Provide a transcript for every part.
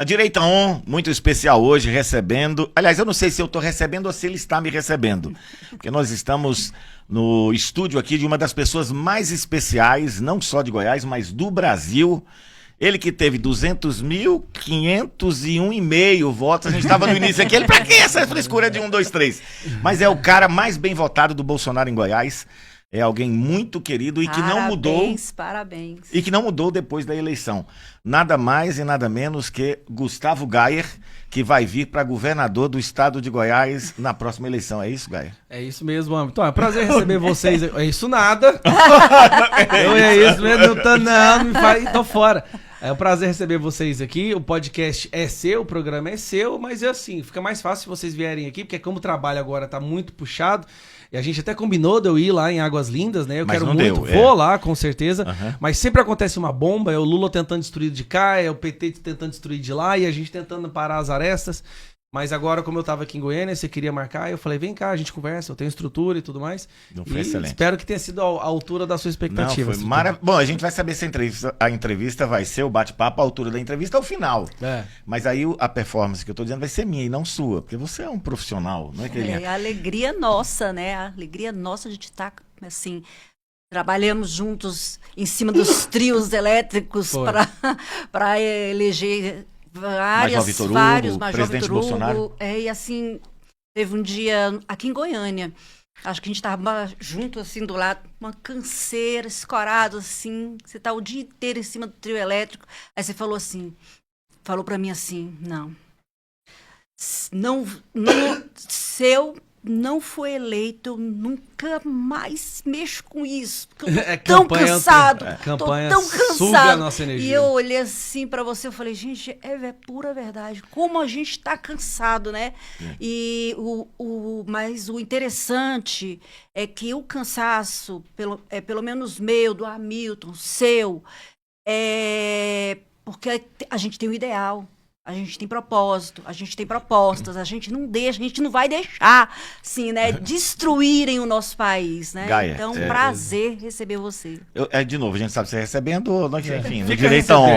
A Direita On, muito especial hoje, recebendo... Aliás, eu não sei se eu estou recebendo ou se ele está me recebendo. Porque nós estamos no estúdio aqui de uma das pessoas mais especiais, não só de Goiás, mas do Brasil. Ele que teve 200.501,5 votos. A gente estava no início aqui. Ele, pra que essa frescura de 1, 2, 3? Mas é o cara mais bem votado do Bolsonaro em Goiás. É alguém muito querido e que não mudou. Parabéns. E que não mudou depois da eleição. Nada mais e nada menos que Gustavo Gayer, que vai vir para governador do estado de Goiás na próxima eleição. É isso, Gayer? É isso mesmo, amigo. Então, é um prazer receber vocês. É isso nada. É isso mesmo, não tô não, tô fora. É um prazer receber vocês aqui. O podcast é seu, o programa é seu, mas é assim, fica mais fácil se vocês vierem aqui, porque como o trabalho agora tá muito puxado, e a gente até combinou de eu ir lá em Águas Lindas, né? Eu mas quero não muito, deu, vou lá, com certeza. Uhum. Mas sempre acontece uma bomba, é o Lula tentando destruir de cá, é o PT tentando destruir de lá, e a gente tentando parar as arestas. Mas agora, como eu tava aqui em Goiânia, você queria marcar, eu falei, vem cá, a gente conversa, eu tenho estrutura e tudo mais. Não foi excelente. Espero que tenha sido a altura da sua expectativa. Não, foi Bom, a gente vai saber se a entrevista vai ser o bate-papo, a altura da entrevista ao final. É. Mas aí a performance que eu tô dizendo vai ser minha e não sua, porque você é um profissional, não é, Kelinha? É a alegria nossa, né? A alegria nossa de estar, assim... Trabalhamos juntos em cima dos trios elétricos para eleger... Major Vitor Hugo, presidente Bolsonaro. E assim, teve um dia aqui em Goiânia, acho que a gente estava junto, assim, do lado, uma canseira, escorado, assim, você tá o dia inteiro em cima do trio elétrico, aí você falou para mim assim, não, se eu não foi eleito, eu nunca mais mexo com isso, porque eu tô tão cansado, tô tão cansado. A nossa energia. E eu olhei assim pra você, eu falei, gente, é pura verdade, como a gente tá cansado, né? E mas o interessante é que o cansaço, pelo menos meu, do Hamilton, seu, porque a gente tem um ideal. A gente tem propósito, a gente tem propostas, a gente não vai deixar, assim, né, destruírem o nosso país, né? Gaia, então, prazer receber você. De novo, a gente sabe se recebendo, nós, enfim, no Fica Direita On,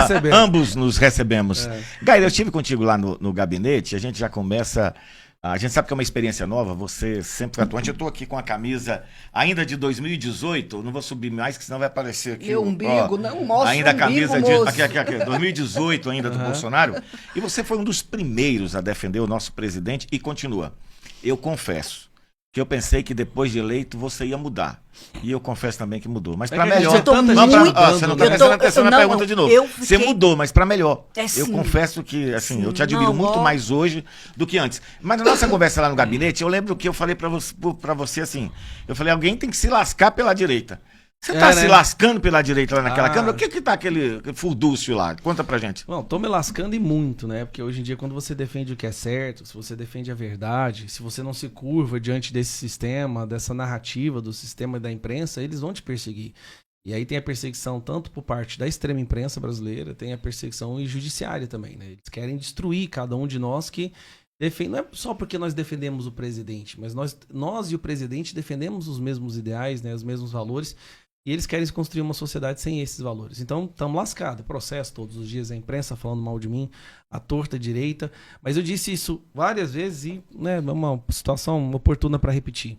recebendo. Ambos nos recebemos. Gaia, eu estive contigo lá no gabinete, a gente já começa... A gente sabe que é uma experiência nova, você sempre foi atuante. Eu estou aqui com a camisa ainda de 2018, não vou subir mais, que senão vai aparecer aqui. Meu umbigo, não mostra ainda a camisa umbigo, de 2018 ainda do Bolsonaro. E você foi um dos primeiros a defender o nosso presidente e continua. Eu confesso que eu pensei que depois de eleito você ia mudar. E eu confesso também que mudou. Mas para melhor. Você não está prestando atenção na pergunta de novo. Você mudou, mas para melhor. Eu confesso que, assim, eu te admiro muito mais hoje do que antes. Mas na nossa conversa lá no gabinete, eu lembro que eu falei para você assim, eu falei, alguém tem que se lascar pela direita. Você tá se lascando pela direita lá naquela Câmara? O que tá aquele furdúcio lá? Conta pra gente. Bom, tô me lascando e muito, né? Porque hoje em dia, quando você defende o que é certo, se você defende a verdade, se você não se curva diante desse sistema, dessa narrativa do sistema e da imprensa, eles vão te perseguir. E aí tem a perseguição tanto por parte da extrema imprensa brasileira, tem a perseguição judiciária também, né? Eles querem destruir cada um de nós que defende. Não é só porque nós defendemos o presidente, mas nós e o presidente defendemos os mesmos ideais, né? Os mesmos valores. E eles querem construir uma sociedade sem esses valores. Então, estamos lascados. Processo todos os dias, a imprensa falando mal de mim, a torta direita. Mas eu disse isso várias vezes e é uma situação oportuna para repetir.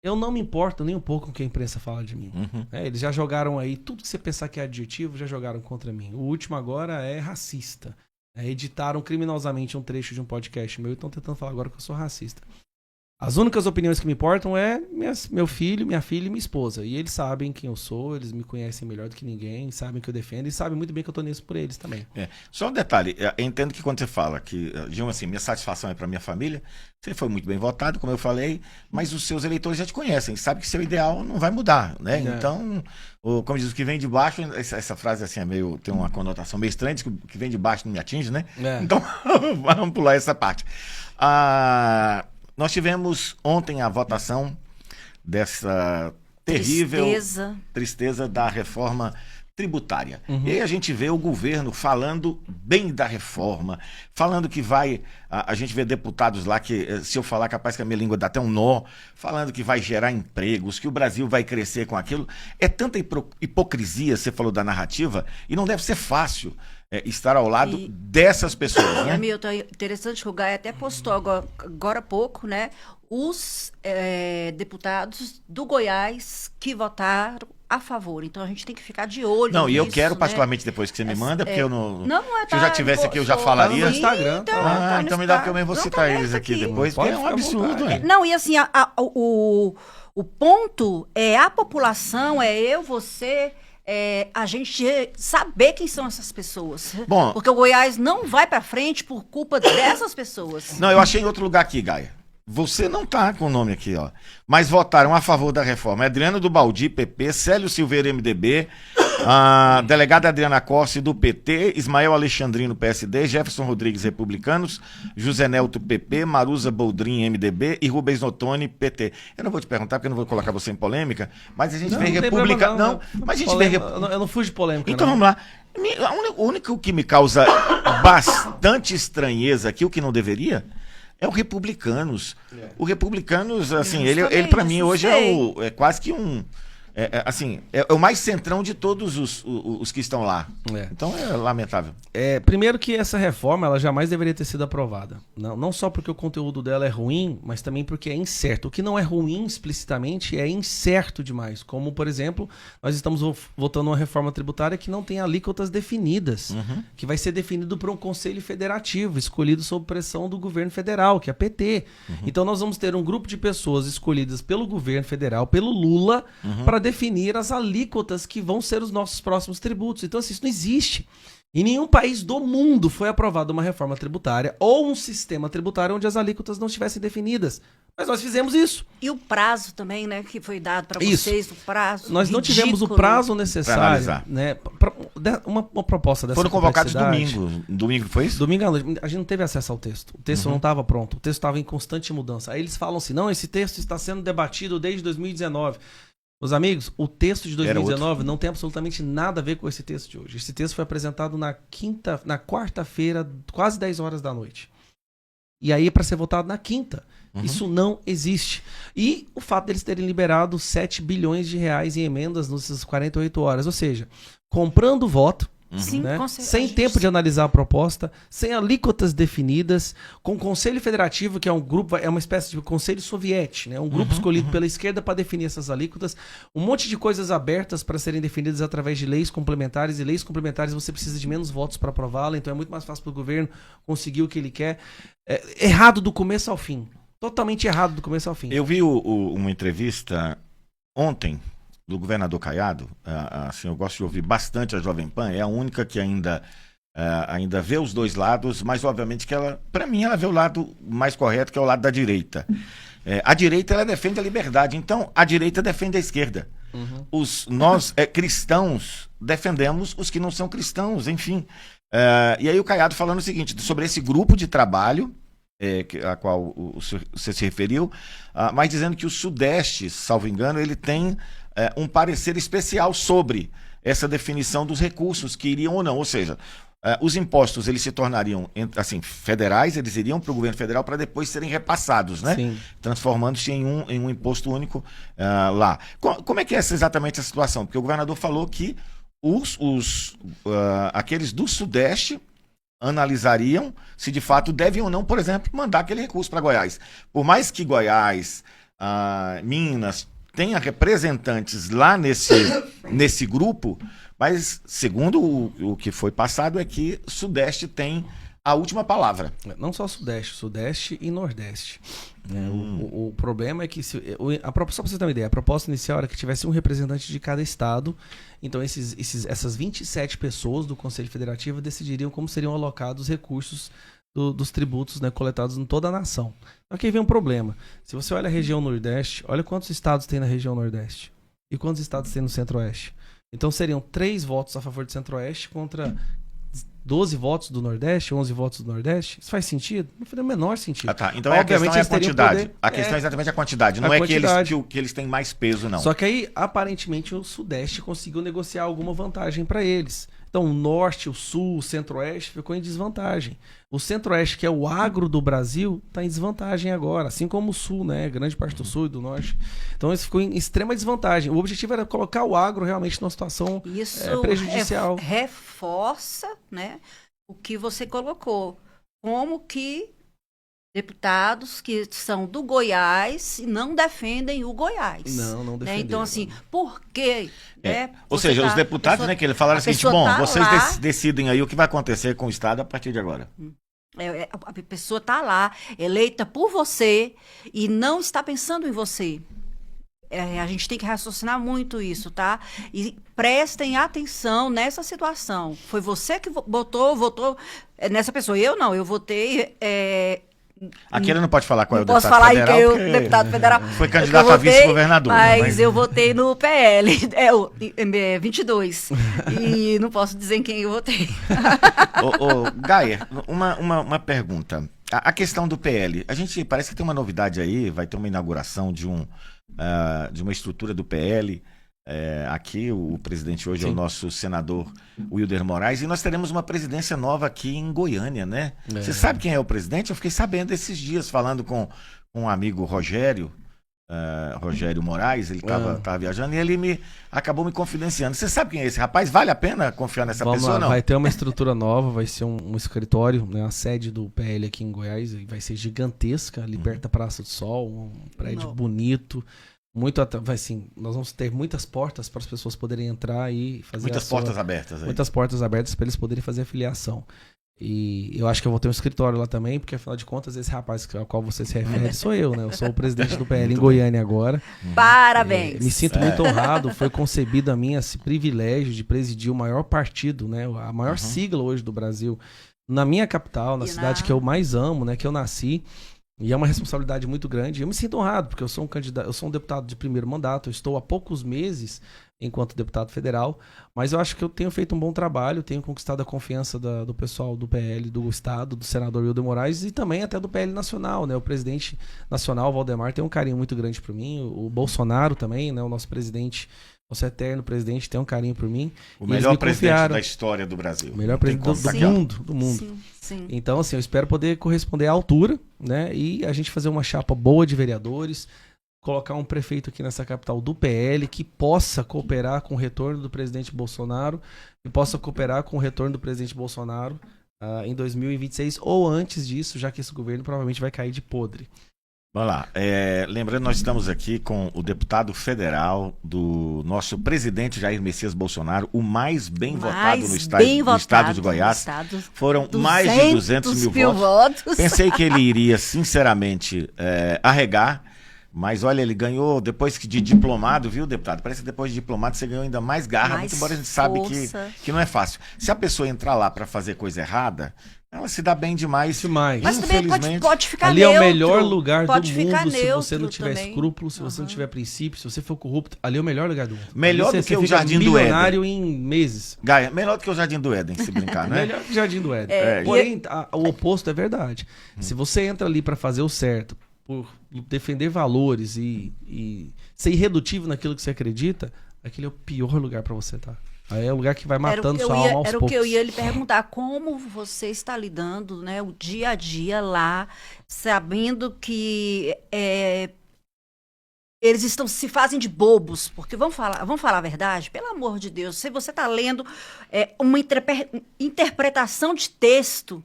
Eu não me importo nem um pouco com o que a imprensa fala de mim. Eles já jogaram aí, tudo que você pensar que é adjetivo, já jogaram contra mim. O último agora é racista. Editaram criminosamente um trecho de um podcast meu e estão tentando falar agora que eu sou racista. As únicas opiniões que me importam é meu filho, minha filha e minha esposa. E eles sabem quem eu sou, eles me conhecem melhor do que ninguém, sabem que eu defendo e sabem muito bem que eu tô nisso por eles também. Só um detalhe, eu entendo que quando você fala que, digamos assim, minha satisfação é para minha família, você foi muito bem votado, como eu falei, mas os seus eleitores já te conhecem, sabem que seu ideal não vai mudar, né? Então, como diz, o que vem de baixo, essa frase assim tem uma conotação meio estranha, que o que vem de baixo não me atinge, né? Então, vamos pular essa parte. Nós tivemos ontem a votação dessa terrível tristeza da reforma tributária. E aí a gente vê o governo falando bem da reforma, falando que vai... A gente vê deputados lá que, se eu falar, capaz que a minha língua dá até um nó, falando que vai gerar empregos, que o Brasil vai crescer com aquilo. É tanta hipocrisia, você falou da narrativa, e não deve ser fácil estar ao lado dessas pessoas, né? Hamilton, é interessante que o Gaia até postou agora há pouco, né? Os deputados do Goiás que votaram a favor. Então a gente tem que ficar de olho Não, nisso, e eu quero né? particularmente depois que você me manda, porque eu não... Não Se eu já tivesse aqui, eu já falaria. Tá no Instagram. Então me dá, porque eu mesmo vou citar eles aqui depois, porque é um absurdo, hein? Não, e assim, o ponto é a população, é eu, você... a gente saber quem são essas pessoas. Bom, porque o Goiás não vai para frente por culpa dessas pessoas. Não, eu achei em outro lugar aqui, Gaia. Você não tá com o nome aqui, ó. Mas votaram a favor da reforma. Adriano do Baldi, PP, Célio Silveira, MDB, a delegada Adriana Corsi, do PT, Ismael Alexandrino, PSD, Jefferson Rodrigues, Republicanos, José Nelto, PP, Maruza Boldrin, MDB e Rubens Notoni, PT. Eu não vou te perguntar, porque eu não vou colocar você em polêmica, mas a gente vê republicano. Não, mas a gente vê. Eu não fujo de polêmica. Então vamos lá. O único que me causa bastante estranheza aqui, o que não deveria, é o Republicanos. O Republicanos, assim, ele para mim hoje é quase que um... É o mais centrão de todos os que estão lá. Então é lamentável. Primeiro que essa reforma ela jamais deveria ter sido aprovada. Não só porque o conteúdo dela é ruim, mas também porque é incerto. O que não é ruim explicitamente é incerto demais. Como, por exemplo, nós estamos votando uma reforma tributária que não tem alíquotas definidas, que vai ser definido por um conselho federativo, escolhido sob pressão do governo federal, que é a PT. Então nós vamos ter um grupo de pessoas escolhidas pelo governo federal, pelo Lula, para definir as alíquotas que vão ser os nossos próximos tributos. Então, assim, isso não existe. Em nenhum país do mundo foi aprovada uma reforma tributária ou um sistema tributário onde as alíquotas não estivessem definidas. Mas nós fizemos isso. E o prazo também, né, que foi dado para vocês, o prazo. Nós não tivemos o prazo necessário, né? Uma proposta dessa. Foram convocados domingo. Domingo foi isso? Domingo à noite. A gente não teve acesso ao texto. O texto não estava pronto. O texto estava em constante mudança. Aí eles falam assim: não, esse texto está sendo debatido desde 2019. Meus amigos, o texto de 2019 não tem absolutamente nada a ver com esse texto de hoje. Esse texto foi apresentado na quarta-feira, quase 10 horas da noite. E aí é para ser votado na quinta. Isso não existe. E o fato deles terem liberado 7 bilhões de reais em emendas nessas 48 horas. Ou seja, comprando voto, Sim, né? Sem tempo de analisar a proposta, sem alíquotas definidas, com o Conselho Federativo, que é um grupo, é uma espécie de conselho soviético, né? Um grupo escolhido pela esquerda para definir essas alíquotas, um monte de coisas abertas para serem definidas através de leis complementares, e leis complementares você precisa de menos votos para aprová-la, então é muito mais fácil para o governo conseguir o que ele quer. Errado do começo ao fim. Totalmente errado do começo ao fim. Eu vi uma entrevista ontem do governador Caiado. Assim, eu gosto de ouvir bastante a Jovem Pan, é a única que ainda vê os dois lados, mas obviamente que para mim, ela vê o lado mais correto, que é o lado da direita. A direita, ela defende a liberdade, então a direita defende a esquerda. Nós, cristãos, defendemos os que não são cristãos, enfim. E aí o Caiado falando o seguinte, sobre esse grupo de trabalho, a qual você se referiu, mas dizendo que o Sudeste, salvo engano, ele tem um parecer especial sobre essa definição dos recursos que iriam ou não, ou seja, os impostos eles se tornariam assim, federais, eles iriam para o governo federal para depois serem repassados, né? Transformando-se em um imposto único lá. Como é que é exatamente a situação? Porque o governador falou que aqueles do Sudeste analisariam se de fato devem ou não, por exemplo, mandar aquele recurso para Goiás. Por mais que Goiás, Minas tenha representantes lá nesse grupo, mas segundo o que foi passado é que Sudeste tem a última palavra. Não só Sudeste e Nordeste. O problema é que, só para você ter uma ideia, a proposta inicial era que tivesse um representante de cada estado, então essas 27 pessoas do Conselho Federativo decidiriam como seriam alocados os recursos dos tributos, né, coletados em toda a nação. Aqui vem um problema. Se você olha a região Nordeste, olha quantos estados tem na região Nordeste e quantos estados tem no Centro-Oeste. Então seriam 3 votos a favor do Centro-Oeste contra 12 votos do Nordeste, 11 votos do Nordeste. Isso faz sentido? Não faz o menor sentido. Tá. Então obviamente, a questão é a quantidade. A questão é exatamente a quantidade. Não é que eles têm mais peso, não. Só que aí, aparentemente, o Sudeste conseguiu negociar alguma vantagem para eles. Então o norte, o sul, o centro-oeste ficou em desvantagem. O centro-oeste, que é o agro do Brasil, está em desvantagem agora, assim como o sul, né? Grande parte do sul e do norte. Então isso ficou em extrema desvantagem. O objetivo era colocar o agro realmente numa situação prejudicial. Reforça, né, o que você colocou. Como que deputados que são do Goiás não defendem o Goiás. Não defendem. Né? Então, assim, por quê? Ou seja, os deputados, né, que eles falaram assim, bom, vocês decidem aí o que vai acontecer com o Estado a partir de agora. A pessoa está lá, eleita por você, e não está pensando em você. A gente tem que raciocinar muito isso, tá? E prestem atenção nessa situação. Foi você que votou nessa pessoa. Eu não, eu votei... Aqui ele não pode falar qual é o deputado federal. Posso falar que o deputado federal... Foi candidato a vice-governador. Mas eu votei no PL, o 22. E não posso dizer em quem eu votei. Gaia, uma pergunta. A questão do PL. A gente parece que tem uma novidade aí, vai ter uma inauguração de uma estrutura do PL. Aqui o presidente hoje é o nosso senador Wilder Moraes, e nós teremos uma presidência nova aqui em Goiânia, né? Você sabe quem é o presidente? Eu fiquei sabendo esses dias, falando com um amigo Rogério Moraes, ele estava viajando, e ele acabou me confidenciando. Você sabe quem é esse rapaz? Vale a pena confiar nessa pessoa ou não? Vai ter uma estrutura nova, vai ser um escritório, né? A sede do PL aqui em Goiás vai ser gigantesca, ali perto da Praça do Sol, um prédio bonito. Nós vamos ter muitas portas para as pessoas poderem entrar e fazer muitas portas abertas. Muitas portas abertas para eles poderem fazer a filiação. E eu acho que eu vou ter um escritório lá também, porque afinal de contas esse rapaz ao qual você se refere sou eu, né? Eu sou o presidente do PL em Goiânia agora. Parabéns! Me sinto muito honrado, foi concebido a mim esse privilégio de presidir o maior partido, né? A maior sigla hoje do Brasil, na minha capital, na cidade que eu mais amo, né? Que eu nasci. E é uma responsabilidade muito grande. Eu me sinto honrado, porque eu sou um deputado de primeiro mandato, eu estou há poucos meses enquanto deputado federal, mas eu acho que eu tenho feito um bom trabalho, tenho conquistado a confiança do pessoal do PL, do Estado, do senador Wilder Moraes e também até do PL nacional, né? O presidente nacional, Valdemar, tem um carinho muito grande por mim, o Bolsonaro também, né? O nosso presidente, nosso eterno presidente, tem um carinho por mim. O melhor presidente da história do Brasil. O melhor presidente do mundo. Sim. Então, assim, eu espero poder corresponder à altura, né? E a gente fazer uma chapa boa de vereadores, colocar um prefeito aqui nessa capital do PL que possa cooperar com o retorno do presidente Bolsonaro e possa cooperar com o retorno do presidente Bolsonaro em 2026 ou antes disso, já que esse governo provavelmente vai cair de podre. Vamos lá. Lembrando, nós estamos aqui com o deputado federal do nosso presidente Jair Messias Bolsonaro, o mais bem votado no estado de Goiás. Foram mais de 200 mil votos. Pensei que ele iria, sinceramente, arregar. Mas olha, ele ganhou depois de diplomado, viu, deputado? Parece que depois de diplomado você ganhou ainda mais garra, muito embora a gente sabe que não é fácil. Se a pessoa entrar lá para fazer coisa errada, ela se dá bem demais. Mas também pode ficar ali neutro. Ali é o melhor lugar do mundo se você não tiver também. escrúpulo, se você não tiver princípio, se você for corrupto. Ali é o melhor lugar do mundo. Melhor do que o Jardim do Éden. Milionário em meses. Gaia, melhor do que o Jardim do Éden, se brincar, né? Melhor que o Jardim do Éden. Porém, o oposto é verdade. Se você entra ali para fazer o certo, por defender valores e ser irredutível naquilo que você acredita, aquele é o pior lugar para você estar. Aí é o lugar que vai matando sua alma aos poucos. Era o que eu ia lhe perguntar, como você está lidando, né, o dia a dia lá, sabendo que eles se fazem de bobos, porque vamos falar a verdade, pelo amor de Deus, se você está lendo uma interpretação de texto,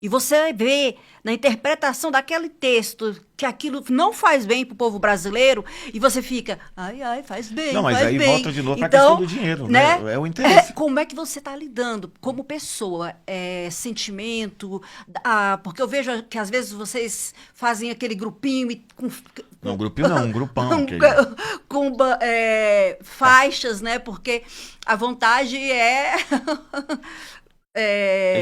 e você vê na interpretação daquele texto que aquilo não faz bem para o povo brasileiro, e você fica, faz bem, não, mas faz aí bem. volta de novo para a questão do dinheiro, né? É o interesse. Como é que você está lidando como pessoa? Sentimento? Porque eu vejo que às vezes vocês fazem aquele grupinho e não, grupinho não, um grupão. Com faixas, né? Porque a vontade é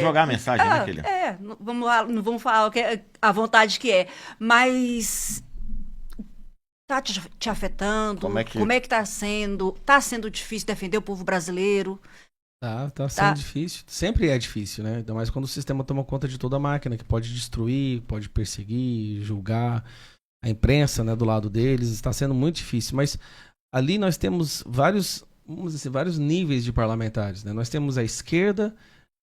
jogar a mensagem, né, Kelly? Não vamos falar o que a vontade que é, mas tá te afetando? Como é que tá sendo? Tá sendo difícil defender o povo brasileiro? Tá sendo difícil. Sempre é difícil, né? Ainda mais quando o sistema toma conta de toda a máquina, que pode destruir, pode perseguir, julgar. A imprensa, né, do lado deles, está sendo muito difícil. Mas ali nós temos vários vamos dizer, vários níveis de parlamentares, né? Nós temos a esquerda,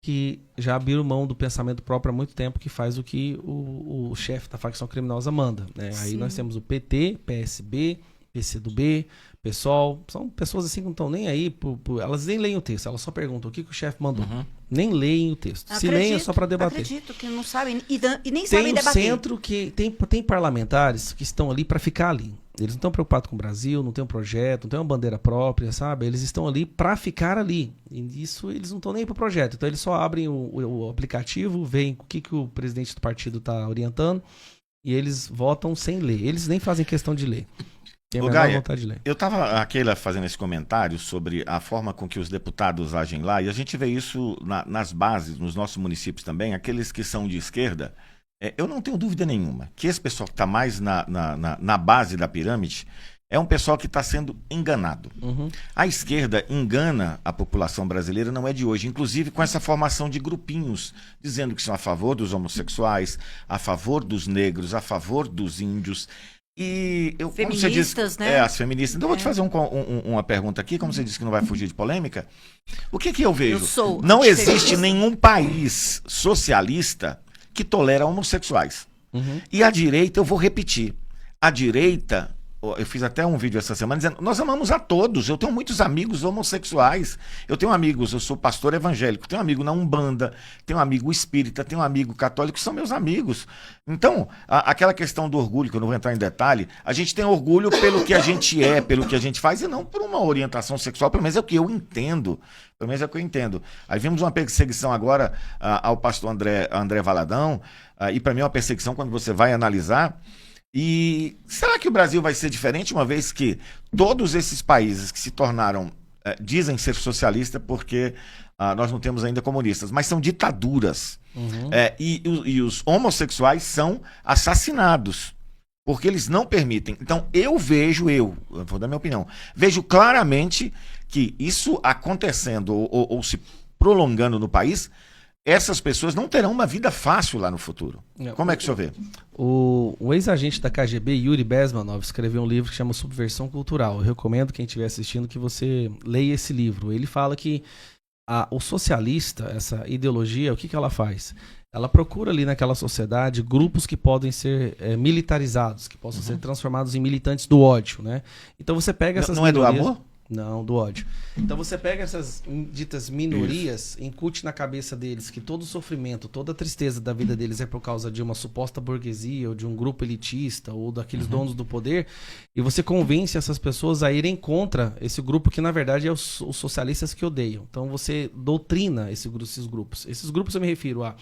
que já abriu mão do pensamento próprio há muito tempo, que faz o que o chefe da facção criminosa manda, né? Aí nós temos o PT, PSB, PCdoB, PSOL, são pessoas assim que não estão nem aí, elas nem leem o texto, elas só perguntam o que o chefe mandou. Nem leem o texto. Se leem é só para debater. Acredito que não sabem e nem Tem sabem o debater. centro que tem parlamentares que estão ali para ficar ali. Eles não estão preocupados com o Brasil, não tem um projeto, não tem uma bandeira própria, sabe? Eles estão ali para ficar ali. E isso eles não estão nem para o projeto. Então eles só abrem o aplicativo, veem o que o presidente do partido está orientando e eles votam sem ler. Eles nem fazem questão de ler. Tem a menor vontade de ler. Eu estava aquela fazendo esse comentário sobre a forma com que os deputados agem lá, e a gente vê isso nas bases, nos nossos municípios também, aqueles que são de esquerda. Eu não tenho dúvida nenhuma que esse pessoal que está mais na base da pirâmide é um pessoal que está sendo enganado. A esquerda engana a população brasileira, não é de hoje, inclusive com essa formação de grupinhos, dizendo que são a favor dos homossexuais, a favor dos negros, a favor dos índios. E como você disse, né? As feministas. Então eu vou te fazer uma pergunta aqui, como você disse que não vai fugir de polêmica. O que eu vejo? Não existe nenhum país socialista que tolera homossexuais. E a direita, eu vou repetir, a direita, eu fiz até um vídeo essa semana dizendo, nós amamos a todos, eu tenho muitos amigos homossexuais, eu tenho amigos, eu sou pastor evangélico, tenho um amigo na Umbanda, tenho um amigo espírita, tenho um amigo católico, são meus amigos. Então, aquela questão do orgulho, que eu não vou entrar em detalhe, a gente tem orgulho pelo que a gente é, pelo que a gente faz, e não por uma orientação sexual, pelo menos é o que eu entendo. Pelo menos é o que eu entendo. Aí vimos uma perseguição agora ao pastor André Valadão, e para mim é uma perseguição quando você vai analisar. E será que o Brasil vai ser diferente, uma vez que todos esses países que se tornaram, dizem ser socialistas porque nós não temos ainda comunistas, mas são ditaduras. E os homossexuais são assassinados, porque eles não permitem. Então eu vou dar minha opinião, vejo claramente que isso acontecendo ou se prolongando no país, essas pessoas não terão uma vida fácil lá no futuro. Como é que o senhor vê? O ex-agente da KGB, Yuri Bezmenov, escreveu um livro que chama Subversão Cultural. Eu recomendo quem estiver assistindo que você leia esse livro. Ele fala que o socialista, essa ideologia, o que ela faz? Ela procura ali naquela sociedade grupos que podem ser militarizados, que possam ser transformados em militantes do ódio, né? Então você pega essas minorias... Não é do amor? Não, do ódio. Então você pega essas ditas minorias, incute na cabeça deles que todo o sofrimento, toda a tristeza da vida deles é por causa de uma suposta burguesia ou de um grupo elitista ou daqueles donos do poder, e você convence essas pessoas a irem contra esse grupo que na verdade é os socialistas que odeiam. Então você doutrina esses grupos. Esses grupos eu me refiro a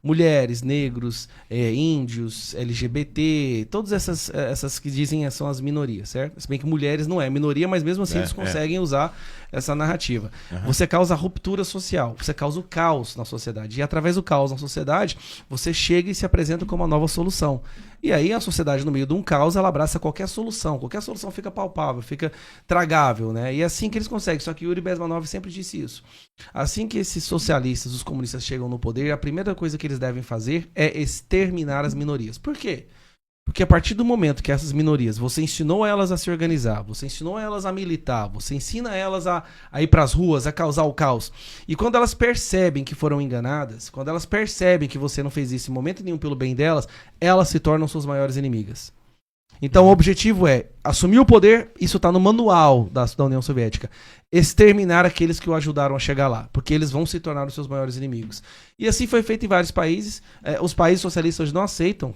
mulheres, negros, índios, LGBT, todas essas que dizem são as minorias, certo? Se bem que mulheres não é minoria, mas mesmo assim eles conseguem usar essa narrativa. Você causa ruptura social, você causa o caos na sociedade. E através do caos na sociedade, você chega e se apresenta como uma nova solução. E aí a sociedade, no meio de um caos, ela abraça qualquer solução fica palpável, fica tragável, né? E é assim que eles conseguem. Só que Yuri Bezmenov sempre disse isso. Assim que esses socialistas, os comunistas chegam no poder, a primeira coisa que eles devem fazer é exterminar as minorias. Por quê? Porque a partir do momento que essas minorias, você ensinou elas a se organizar, você ensinou elas a militar, você ensina elas a ir para as ruas, a causar o caos. E quando elas percebem que foram enganadas, quando elas percebem que você não fez isso em momento nenhum pelo bem delas, elas se tornam suas maiores inimigas. Então o objetivo é assumir o poder, isso está no manual da União Soviética, exterminar aqueles que o ajudaram a chegar lá, porque eles vão se tornar os seus maiores inimigos. E assim foi feito em vários países. Os países socialistas hoje não aceitam.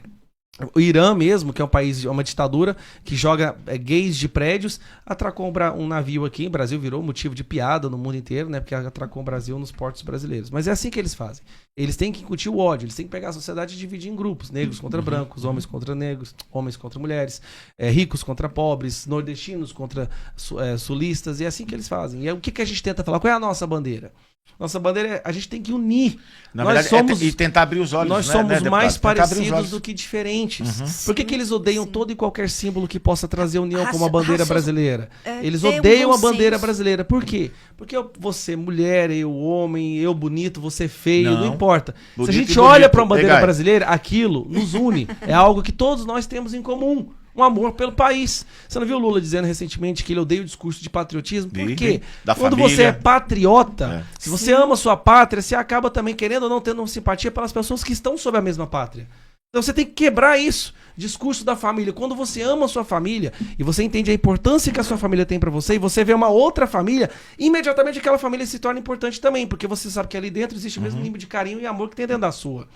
O Irã mesmo, que é um país, uma ditadura, que joga gays de prédios, atracou um navio aqui, o Brasil virou motivo de piada no mundo inteiro, né? Porque atracou o Brasil nos portos brasileiros. Mas é assim que eles fazem. Eles têm que incutir o ódio, eles têm que pegar a sociedade e dividir em grupos. Negros contra brancos, homens contra negros, homens contra mulheres, ricos contra pobres, nordestinos contra sulistas, e é assim que eles fazem. E o que a gente tenta falar? Qual é a nossa bandeira? Nossa bandeira a gente tem que unir. Na verdade, e tentar abrir os olhos. Nós somos mais parecidos do que diferentes. Por que eles odeiam todo e qualquer símbolo que possa trazer união como a bandeira brasileira? Eles odeiam a bandeira brasileira. Por quê? Porque você, mulher, eu, homem, eu bonito, você feio, não importa. Se a gente olha para uma bandeira brasileira, aquilo nos une. É algo que todos nós temos em comum. um amor pelo país. Você não viu o Lula dizendo recentemente que ele odeia o discurso de patriotismo? Por quê? Quando você é patriota, se você ama a sua pátria, você acaba também, querendo ou não, tendo simpatia pelas pessoas que estão sob a mesma pátria. Então você tem que quebrar isso. Discurso da família. Quando você ama a sua família e você entende a importância que a sua família tem pra você e você vê uma outra família, imediatamente aquela família se torna importante também, porque você sabe que ali dentro existe o mesmo nível de carinho e amor que tem dentro da sua.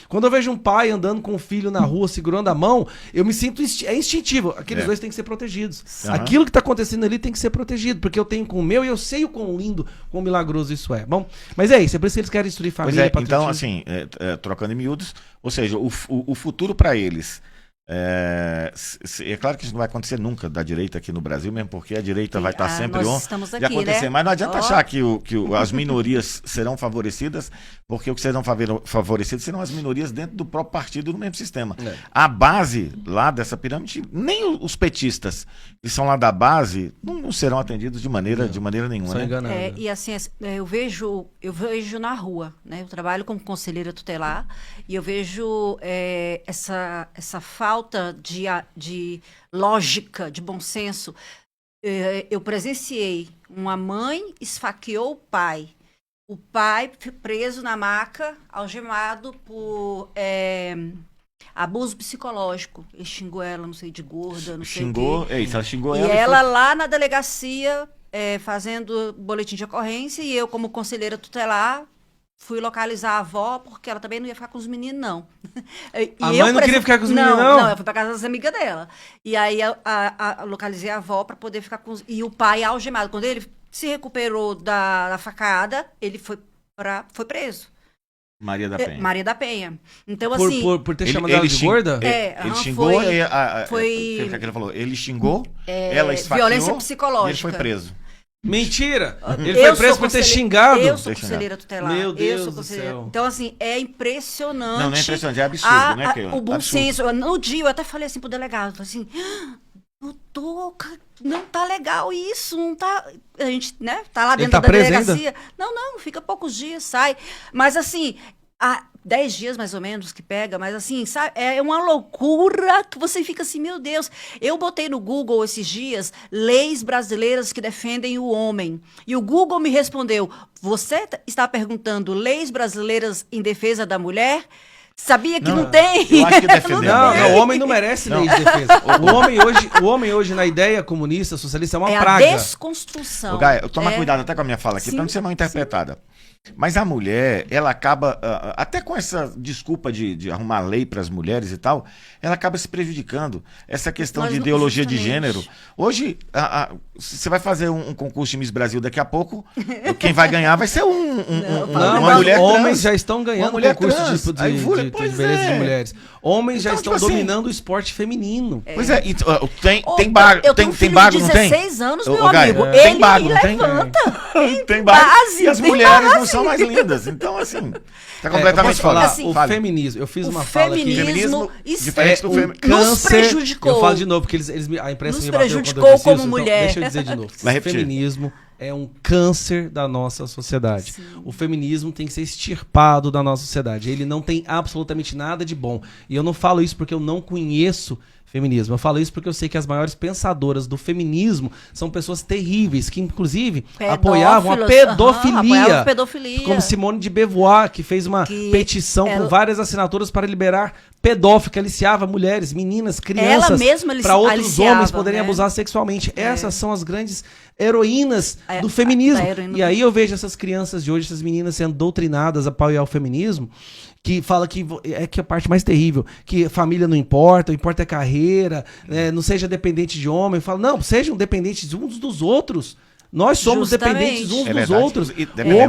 Quando eu vejo um pai andando com um filho na rua, segurando a mão, eu me sinto... É instintivo. Aqueles dois têm que ser protegidos. Aquilo que tá acontecendo ali tem que ser protegido, porque eu tenho com o meu e eu sei o quão lindo, quão milagroso isso é. Bom, mas é isso. É por isso que eles querem destruir família. Então, assim, trocando em miúdos, ou seja, o futuro para eles... É claro que isso não vai acontecer nunca da direita aqui no Brasil, mesmo porque a direita vai estar sempre de acontecer, né? Mas não adianta achar que as minorias serão favorecidas, porque o que serão favorecidos serão as minorias dentro do próprio partido no mesmo sistema. A base lá dessa pirâmide, nem os petistas que são lá da base não serão atendidos de maneira nenhuma, né? E assim, eu vejo na rua, né? Eu trabalho como conselheira tutelar e eu vejo essa falta de lógica, de bom senso. Eu presenciei uma mãe esfaqueou o pai foi preso na maca, algemado por abuso psicológico. Ele xingou ela, não sei, de gorda, não sei o quê. Ela xingou e ela lá na delegacia fazendo boletim de ocorrência e eu como conselheira tutelar fui localizar a avó, porque ela também não ia ficar com os meninos, não. A mãe não queria ficar com os meninos, não? Não, eu fui pra casa das amigas dela. E aí localizei a avó para poder ficar com os... E o pai algemado. Quando ele se recuperou da facada, ele foi preso. Maria da Penha. Maria da Penha. Então, assim... Por ter chamado ela de gorda? Ele xingou... Foi o que ele falou. Ele xingou, ela esfaqueou... Violência psicológica. E ele foi preso. Mentira! Ele foi preso por ter xingado. Eu sou conselheira tutelar. Meu Deus do céu. Então, assim, é impressionante. Não é impressionante, é absurdo, né? O bom senso. No dia, eu até falei assim pro delegado, falei assim, doutor, não tá legal isso, não tá... A gente, né, tá lá dentro da delegacia. Ainda? Não, fica poucos dias, sai. Mas, assim... 10 dias mais ou menos que pega, mas assim, sabe, é uma loucura que você fica assim, meu Deus. Eu botei no Google esses dias leis brasileiras que defendem o homem. E o Google me respondeu: você está perguntando leis brasileiras em defesa da mulher? Sabia que não tem? Eu acho que defender. O homem não merece leis de defesa. O homem hoje, na ideia comunista, socialista, é uma praga. É a desconstrução. Gaia, toma cuidado até com a minha fala aqui, para não ser mal interpretada. Mas a mulher, ela acaba, até com essa desculpa de arrumar lei para as mulheres e tal, ela acaba se prejudicando. Essa questão de ideologia de gênero. Hoje, você vai fazer um concurso de Miss Brasil daqui a pouco, quem vai ganhar vai ser uma mulher trans. Homens já estão ganhando concurso de beleza de mulheres. Homens já estão dominando o esporte feminino. Pois é, tem bago, não tem? 16 anos, meu amigo. Tem bago, não tem? Tem bago. E as mulheres não são mais lindas. Então, assim, tá completamente fora. O feminismo, eu fiz uma fala aqui. Feminismo diferente do feminismo. Nos prejudicou. Eu falo de novo, porque a imprensa nos me bateu prejudicou como mulher. Deixa eu dizer de novo. O feminismo é um câncer da nossa sociedade. Sim. O feminismo tem que ser extirpado da nossa sociedade. Ele não tem absolutamente nada de bom. E eu não falo isso porque eu não conheço feminismo. Eu falo isso porque eu sei que as maiores pensadoras do feminismo são pessoas terríveis, que inclusive apoiavam a pedofilia. Como Simone de Beauvoir, que fez uma petição com várias assinaturas para liberar pedófilo, que aliciava mulheres, meninas, crianças, para outros homens poderem abusar sexualmente. Essas são as grandes heroínas do feminismo. E aí eu vejo essas crianças de hoje, essas meninas sendo doutrinadas a apoiar o feminismo, que fala que é a parte mais terrível, que família não importa, o importa é carreira, não seja dependente de homem. Fala, não, sejam dependentes uns dos outros. Nós somos dependentes uns dos outros.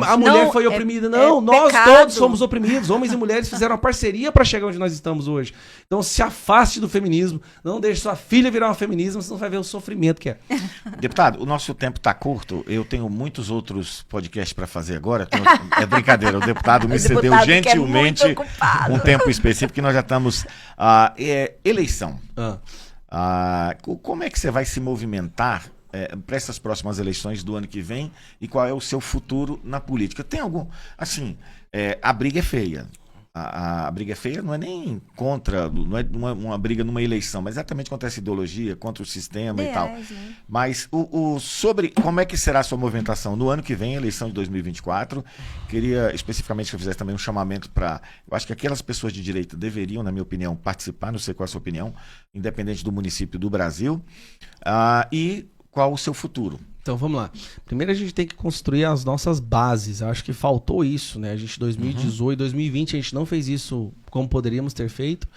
A mulher foi oprimida. Não, nós todos somos oprimidos. Homens e mulheres fizeram uma parceria para chegar onde nós estamos hoje. Então se afaste do feminismo. Não deixe sua filha virar uma feminista, senão você vai ver o sofrimento que é. Deputado, o nosso tempo está curto. Eu tenho muitos outros podcasts para fazer agora. É brincadeira. O deputado me cedeu gentilmente um tempo específico que nós já estamos... eleição. Como é que você vai se movimentar para essas próximas eleições do ano que vem e qual é o seu futuro na política? Tem algum... Assim, a briga é feia. a briga feia não é nem contra, não é uma briga numa eleição, mas exatamente contra essa ideologia, contra o sistema e tal. Né? Mas sobre como é que será a sua movimentação no ano que vem, eleição de 2024, queria especificamente que eu fizesse também um chamamento para... Eu acho que aquelas pessoas de direita deveriam, na minha opinião, participar, não sei qual é a sua opinião, independente do município do Brasil, e qual o seu futuro. Então vamos lá. Primeiro a gente tem que construir as nossas bases. Eu acho que faltou isso, né? A gente 2018, 2020 a gente não fez isso como poderíamos ter feito.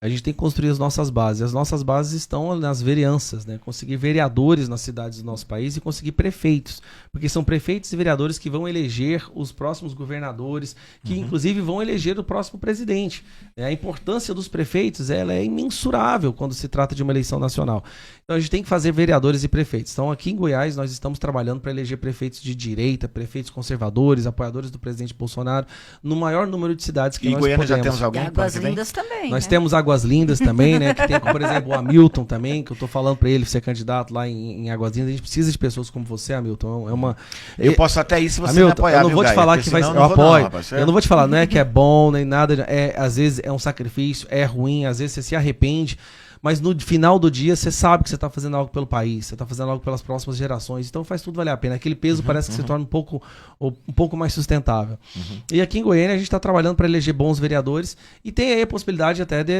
A gente tem que construir as nossas bases. As nossas bases estão nas vereanças, né? Conseguir vereadores nas cidades do nosso país e conseguir prefeitos. Porque são prefeitos e vereadores que vão eleger os próximos governadores, que inclusive vão eleger o próximo presidente. A importância dos prefeitos ela é imensurável quando se trata de uma eleição nacional. Então a gente tem que fazer vereadores e prefeitos. Então aqui em Goiás nós estamos trabalhando para eleger prefeitos de direita, prefeitos conservadores, apoiadores do presidente Bolsonaro, no maior número de cidades que nós podemos. E em Goiânia já temos alguém? E Águas Lindas também. Nós temos Águas Lindas também, né? Que tem, por exemplo, o Hamilton também, que eu tô falando para ele ser candidato lá em Águas Lindas. A gente precisa de pessoas como você, Hamilton. Eu posso até isso se você Hamilton, me apoiar, eu não vou te falar que vai ser. Eu apoio. Eu não vou te falar, não é que é bom nem nada. Às vezes é um sacrifício, é ruim, às vezes você se arrepende. Mas no final do dia, você sabe que você está fazendo algo pelo país, você está fazendo algo pelas próximas gerações, então faz tudo valer a pena. Aquele peso parece que se torna um pouco mais sustentável. E aqui em Goiânia, a gente está trabalhando para eleger bons vereadores e tem aí a possibilidade até de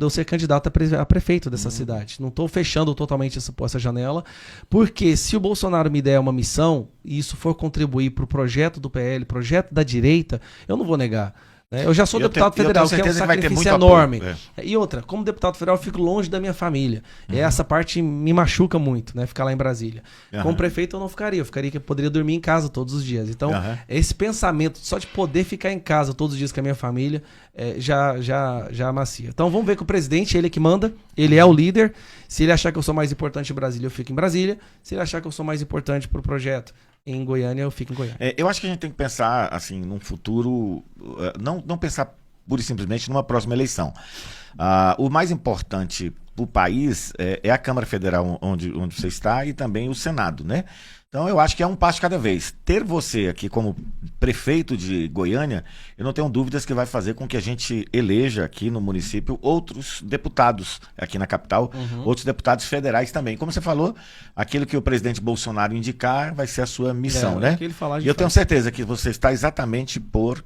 eu ser candidato a prefeito dessa cidade. Não estou fechando totalmente essa janela, porque se o Bolsonaro me der uma missão e isso for contribuir para o projeto do PL, projeto da direita, eu não vou negar. Eu já sou deputado federal, que é um sacrifício enorme. E outra, como deputado federal, eu fico longe da minha família. Essa parte me machuca muito, né? Ficar lá em Brasília. Como prefeito, eu não ficaria. Eu poderia dormir em casa todos os dias. Então, esse pensamento só de poder ficar em casa todos os dias com a minha família já amacia. Então, vamos ver com o presidente, ele é que manda, ele é o líder. Se ele achar que eu sou mais importante em Brasília, eu fico em Brasília. Se ele achar que eu sou mais importante para o projeto em Goiânia, eu fico em Goiânia. Eu acho que a gente tem que pensar assim num futuro, não pensar pura e simplesmente numa próxima eleição. O mais importante para o país é a Câmara Federal onde você está e também o Senado, né? Então eu acho que é um passo cada vez. Ter você aqui como prefeito de Goiânia, eu não tenho dúvidas que vai fazer com que a gente eleja aqui no município outros deputados aqui na capital, outros deputados federais também. Como você falou, aquilo que o presidente Bolsonaro indicar vai ser a sua missão, né? E eu tenho certeza que você está exatamente por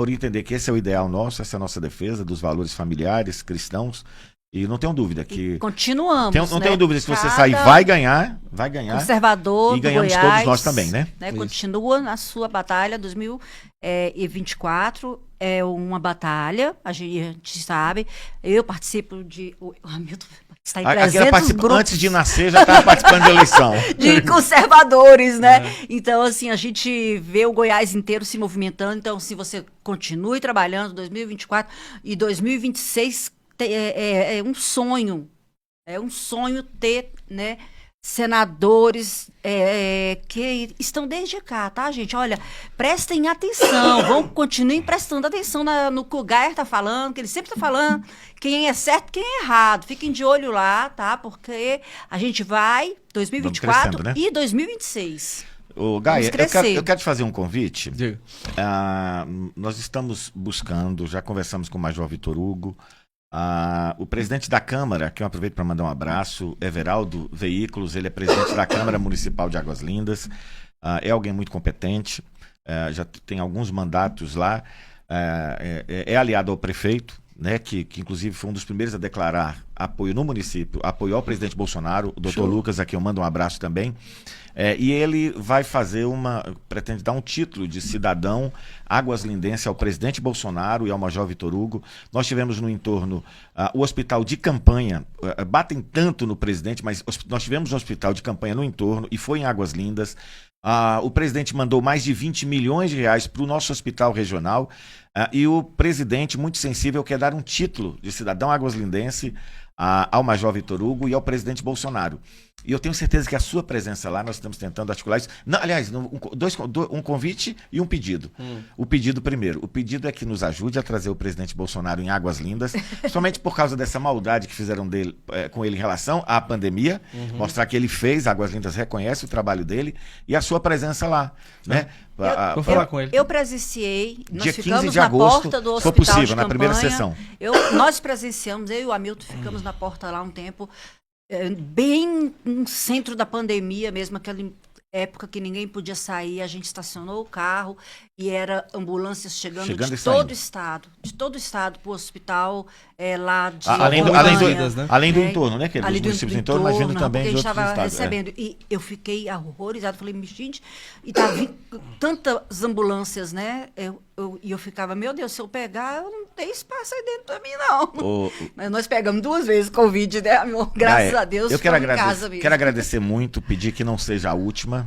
entender que esse é o ideal nosso, essa é a nossa defesa dos valores familiares, cristãos. E não tenho dúvida que... Continuamos, não tenho dúvida que se você sair, vai ganhar. Conservador e ganhamos do Goiás, todos nós também, né? Continua na sua batalha. 2024 é uma batalha, a gente sabe. Eu participo de... O Hamilton está em 300 grupos. Antes de nascer, já estava participando de eleição. De conservadores, né? Então, assim, a gente vê o Goiás inteiro se movimentando. Então, se você continue trabalhando 2024 e 2026... É um sonho ter, né, senadores que estão desde cá, tá, gente? Olha, prestem atenção, continuem prestando atenção no que o Gayer tá falando, que ele sempre tá falando, quem é certo, quem é errado. Fiquem de olho lá, tá? Porque a gente vai 2024 né? E 2026. Ô, Gayer, eu quero te fazer um convite. Nós estamos buscando, já conversamos com o Major Vitor Hugo, o presidente da Câmara, que eu aproveito para mandar um abraço, Everaldo Veículos, ele é presidente da Câmara Municipal de Águas Lindas, é alguém muito competente, já tem alguns mandatos lá, é aliado ao prefeito, né, que inclusive foi um dos primeiros a declarar apoio no município, apoiou o presidente Bolsonaro, o doutor Lucas, a quem eu mando um abraço também. E ele vai pretende dar um título de cidadão águaslindense ao presidente Bolsonaro e ao Major Vitor Hugo. Nós tivemos no entorno o hospital de campanha, batem tanto no presidente, mas nós tivemos um hospital de campanha no entorno e foi em Águas Lindas. O presidente mandou mais de 20 milhões de reais para o nosso hospital regional e o presidente, muito sensível, quer dar um título de cidadão águaslindense ao Major Vitor Hugo e ao presidente Bolsonaro. E eu tenho certeza que a sua presença lá, nós estamos tentando articular isso. Não, aliás, um convite e um pedido. O pedido primeiro. O pedido é que nos ajude a trazer o presidente Bolsonaro em Águas Lindas, somente por causa dessa maldade que fizeram com ele em relação à pandemia, mostrar que ele fez, Águas Lindas reconhece o trabalho dele e a sua presença lá, né? Vou falar com ele. Eu presenciei, nós Dia 15 ficamos de na agosto, porta do se for hospital possível, de na primeira campanha. sessão. Nós presenciamos, eu e o Hamilton ficamos na porta lá um tempo, bem no centro da pandemia mesmo, aquela época que ninguém podia sair, a gente estacionou o carro e era ambulâncias chegando e de saindo. todo o estado para o hospital lá de Além Campanha. além do entorno, né? Que é Ali dos do municípios do entorno, mas vindo também porque a de gente outros estava estados. recebendo. E eu fiquei horrorizada. Falei, gente, e tá vindo tantas ambulâncias, né? E eu ficava, meu Deus, se eu pegar, eu não tenho espaço aí dentro pra mim, não. Mas nós pegamos 2 vezes Covid, né, amor? Graças a Deus, eu quero em casa mesmo. quero agradecer muito, pedir que não seja a última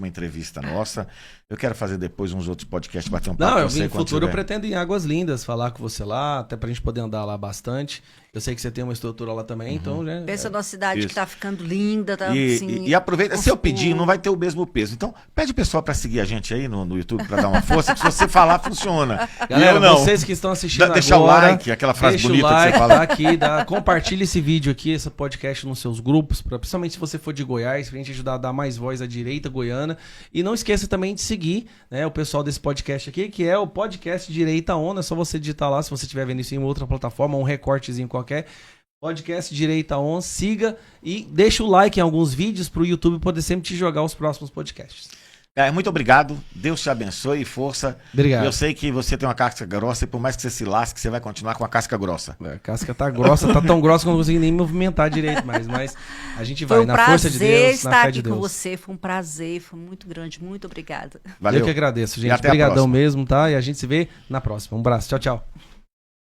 entrevista nossa. Eu quero fazer depois uns outros podcasts, bater um papo Não, com você. no futuro tiver. eu pretendo ir em Águas Lindas, falar com você lá, até pra gente poder andar lá bastante. Eu sei que você tem uma estrutura lá também, então... Já, Pensa numa cidade Isso. que tá ficando linda, tá E, assim... e aproveita, se eu pedir, futuro. não vai ter o mesmo peso. Então, pede o pessoal para seguir a gente aí no YouTube, para dar uma força, que se você falar, funciona. Galera, eu não. vocês que estão assistindo Deixa o agora, like, aquela frase deixa bonita o like, que você fala. tá aqui, compartilha esse vídeo aqui, esse podcast nos seus grupos, principalmente se você for de Goiás, pra gente ajudar a dar mais voz à direita goiana. E não esqueça também de seguir, né, o pessoal desse podcast aqui, que é o podcast Direita ON. É só você digitar lá, se você estiver vendo isso em outra plataforma, um recortezinho qualquer. Podcast Direita ON, siga e deixa o like em alguns vídeos pro YouTube poder sempre te jogar os próximos podcasts. Muito obrigado, Deus te abençoe e força. Obrigado. Eu sei que você tem uma casca grossa e por mais que você se lasque, você vai continuar com a casca grossa. A casca tá grossa, tá tão grossa que eu não consigo nem movimentar direito mais, mas a gente vai, Foi um na força de prazer Deus, estar na fé aqui de Deus. com você, foi um prazer, foi muito grande, muito obrigada. Valeu. Eu que agradeço, E gente. até a Obrigadão próxima. mesmo, tá? E a gente se vê na próxima. Um abraço, tchau, tchau.